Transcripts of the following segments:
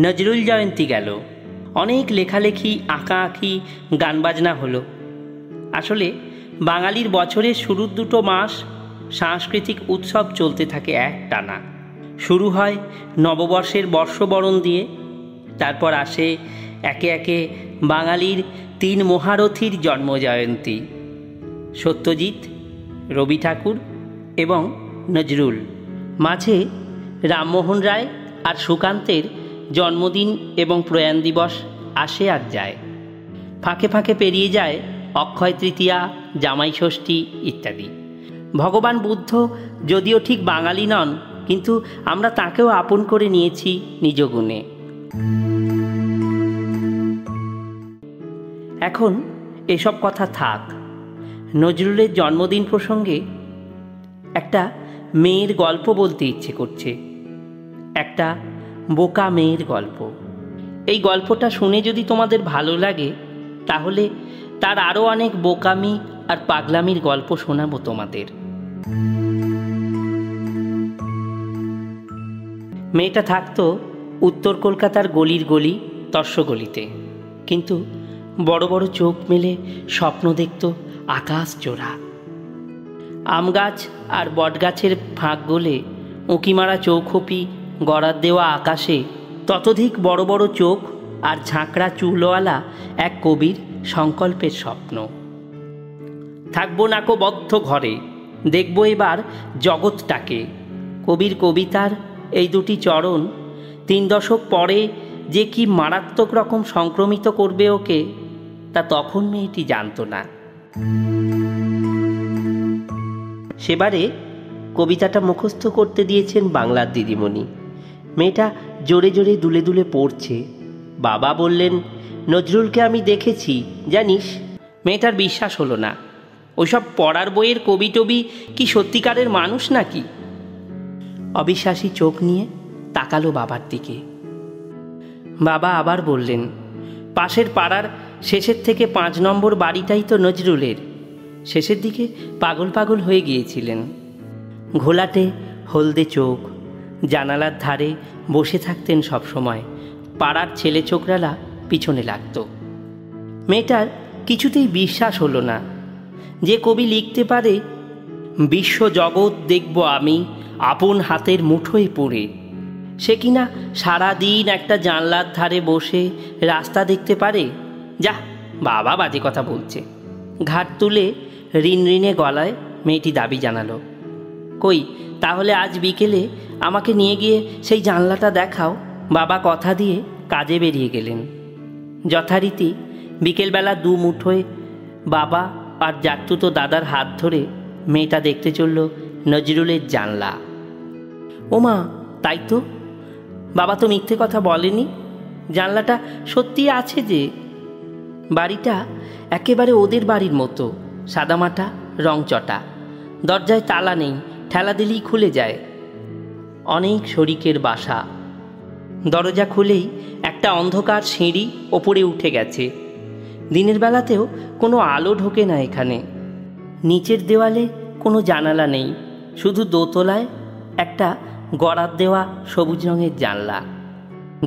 নজরুল জয়ন্তী গেল, অনেক লেখালেখি, আঁকাআঁকি, গান বাজনা হলো। আসলে বাঙালির বছরের শুরুর 2 মাস সাংস্কৃতিক উৎসব চলতে থাকে একটানা। শুরু হয় নববর্ষের বর্ষবরণ দিয়ে, তারপর আসে একে একে বাঙালির 3 মহারথীর জন্মজয়ন্তী: সত্যজিৎ, রবি ঠাকুর এবং নজরুল। মাঝে রামমোহন রায় আর সুকান্তের জন্মদিন এবং প্রয়াণ দিবস আসে আর যায়। ফাঁকে ফাঁকে পেরিয়ে যায় অক্ষয় তৃতীয়া, জামাই ষষ্ঠী ইত্যাদি। ভগবান বুদ্ধ যদিও ঠিক বাঙালি নন, কিন্তু আমরা তাঁকেও আপন করে নিয়েছি নিজ গুণে। এখন এসব কথা থাক। নজরুলের জন্মদিন প্রসঙ্গে একটা মেয়ের গল্প বলতে ইচ্ছে করছে, একটা বোকা মেয়ের গল্প। এই গল্পটা শুনে যদি তোমাদের ভালো লাগে, তাহলে তার আরও অনেক বোকামি আর পাগলামির গল্প শোনাবো তোমাদের। মেয়েটা থাকতো উত্তর কলকাতার গলির গলি তর্ষগলিতে, কিন্তু বড় বড় চোখ মেলে স্বপ্ন দেখত আকাশ জোড়া। আম গাছ আর বটগাছের ফাঁক গলে উঁকিমারা চৌখোপি গড়ার দেওয়া আকাশে ততোধিক বড় বড় চোখ আর ঝাঁকড়া চুলওয়ালা এক কবির সংকল্পের স্বপ্ন। থাকবো নাকো বদ্ধ ঘরে, দেখবো এবার জগৎটাকে। কবির কবিতার এই 2টি চরণ 3 দশক পরে যে কি মারাত্মক রকম সংক্রমিত করবে ওকে, তা তখন মেয়েটি জানত না। সেবারে কবিতাটা মুখস্থ করতে দিয়েছেন বাংলার দিদিমণি। মেয়েটা জোরে জোরে দুলে দুলে পড়ছে। বাবা বললেন, নজরুলকে আমি দেখেছি জানিস। মেয়েটার বিশ্বাস হলো না। ওইসব পড়ার বইয়ের কবি টবি কি সত্যিকারের মানুষ নাকি? অবিশ্বাসী চোখ নিয়ে তাকালো বাবার দিকে। বাবা আবার বললেন, পাশের পাড়ার শেষের থেকে 5 নম্বর বাড়িটাই তো নজরুলের। শেষের দিকে পাগল পাগল হয়ে গিয়েছিলেন। ঘোলাটে হলদে চোখ, জানালার ধারে বসে থাকতেন সব সময়। পাড়ার ছেলে ছোকরালা পিছনে লাগত। মেয়েটার কিছুতেই বিশ্বাস হলো না যে কবি লিখতে পারে, বিশ্ব জগৎ দেখব আমি আপন হাতের মুঠোয় পড়ে। সে কিনা সারাদিন একটা জানলার ধারে বসে রাস্তা দেখতে পারে। যা, বাবা বাজে কথা বলছে। ঘাট তুলে ঋণঋণে গলায় মেয়েটি দাবি জানালো, কই তাহলে আজ বিকেলে আমাকে নিয়ে গিয়ে সেই জানলাটা দেখাও। বাবা কথা দিয়ে কাজে বেরিয়ে গেলেন। যথারীতি বিকেলবেলা 2 মুঠোয় বাবা আর জাতুতো দাদার হাত ধরে মেয়েটা দেখতে চলল নজরুলের জানলা। ওমা, তাই তো, বাবা তো মিথ্যে কথা বলেনি। জানলাটা সত্যি আছে যে। বাড়িটা একেবারে ওদের বাড়ির মতো, সাদামাটা, রংচটা। দরজায় তালা নেই, ঠেলা দিলেই খুলে যায়। অনেক শরিকের বাসা। দরজা খুলেই একটা অন্ধকার সিঁড়ি ওপরে উঠে গেছে। দিনের বেলাতেও কোনো আলো ঢোকে না এখানে। নিচের দেওয়ালে কোনো জানালা নেই, শুধু দোতলায় একটা গড়ার দেওয়া সবুজ রঙের জানলা,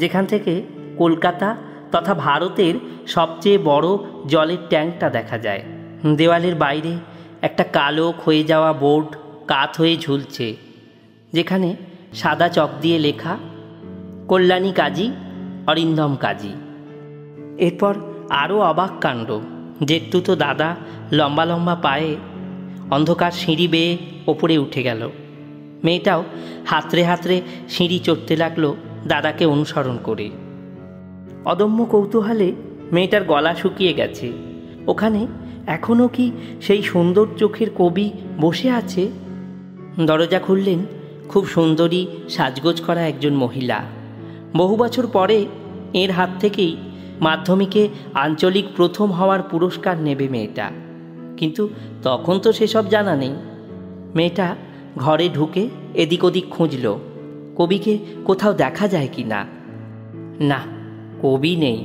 যেখান থেকে কলকাতা তথা ভারতের সবচেয়ে বড় জলের ট্যাঙ্কটা দেখা যায়। দেওয়ালের বাইরে একটা কালো ক্ষয়ে যাওয়া বোর্ড কাত হয়ে ঝুলছে, যেখানে সাদা চক দিয়ে লেখা, কল্যাণী কাজী, অরিন্দম কাজী। এরপর আরও অবাক কাণ্ড। জেঠতুতো দাদা লম্বা লম্বা পায়ে অন্ধকার সিঁড়ি বেয়ে ওপরে উঠে গেল। মেয়েটাও হাতড়ে হাতড়ে সিঁড়ি চড়তে লাগলো দাদাকে অনুসরণ করে। অদম্য কৌতূহলে মেয়েটার গলা শুকিয়ে গেছে। ওখানে এখনও কি সেই সুন্দর চোখের কবি বসে আছে? দরজা খুললেন খুব সুন্দরী সাজগোজ করা একজন মহিলা। বহু বছর পরে এর হাত থেকেই মাধ্যমিকে আঞ্চলিক প্রথম হওয়ার পুরস্কার নেবে মেয়েটা, কিন্তু তখন তো সেসব জানা নেই। মেয়েটা ঘরে ঢুকে এদিক ওদিক খুঁজল, কবিকে কোথাও দেখা যায় কি না। না, কবি নেই,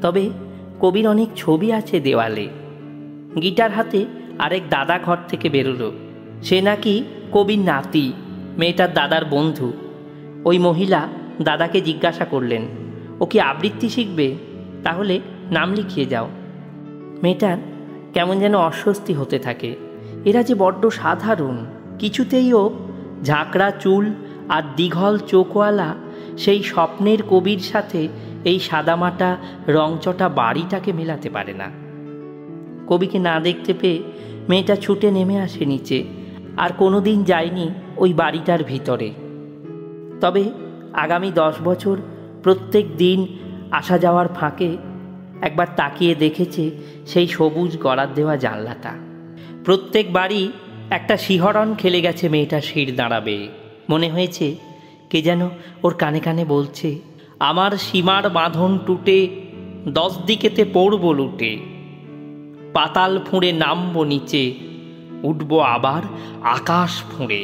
তবে কবির অনেক ছবি আছে দেওয়ালে। গিটার হাতে আরেক দাদা ঘর থেকে বেরোলো। সে নাকি কবির নাতি, মেয়েটার দাদার বন্ধু। ওই মহিলা দাদাকে জিজ্ঞাসা করলেন, ও কি আবৃত্তি শিখবে? তাহলে নাম লিখিয়ে যাও। মেয়েটার কেমন যেন অস্বস্তি হতে থাকে। এরা যে বড্ড সাধারণ। কিছুতেই ও ঝাঁকড়া চুল আর দীঘল চোখওয়ালা সেই স্বপ্নের কবির সাথে এই সাদামাটা রংচটা বাড়িটাকে মেলাতে পারে না। কবিকে না দেখতে পেয়ে মেয়েটা ছুটে নেমে আসে নিচে, আর কোনোদিন যায়নি ওই বাড়িটার ভিতরে। তবে আগামী 10 বছর প্রত্যেক দিন আসা যাওয়ার ফাঁকে একবার তাকিয়ে দেখেছে সেই সবুজ গড়ার দেওয়া জানলাটা। প্রত্যেক বাড়ি একটা শিহরণ খেলে গেছে মেয়েটা শির দাঁড়াবে। মনে হয়েছে কে যেন ওর কানে কানে বলছে, আমার সীমার বাঁধন টুটে 10 দিকেতে পড়ব লুটে, পাতাল ফুঁড়ে নামব নিচে, উঠব আবার আকাশ ফুঁড়ে।